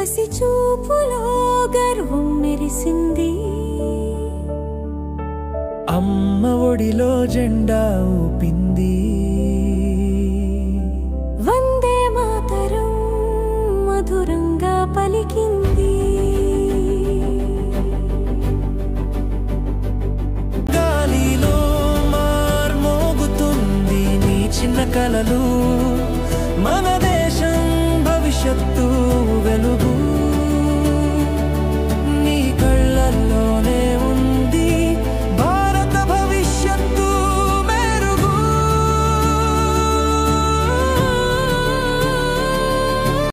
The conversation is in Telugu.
కసి చూపులో గర్వం మెరిసింది అమ్మ ఒడిలో జెండా ఊపింది వందే మాతరం మధురంగా పలికింది గాలిలో మార్మోగుతుంది నీ చిన్న కలలు మన దేశం భవిష్యత్తు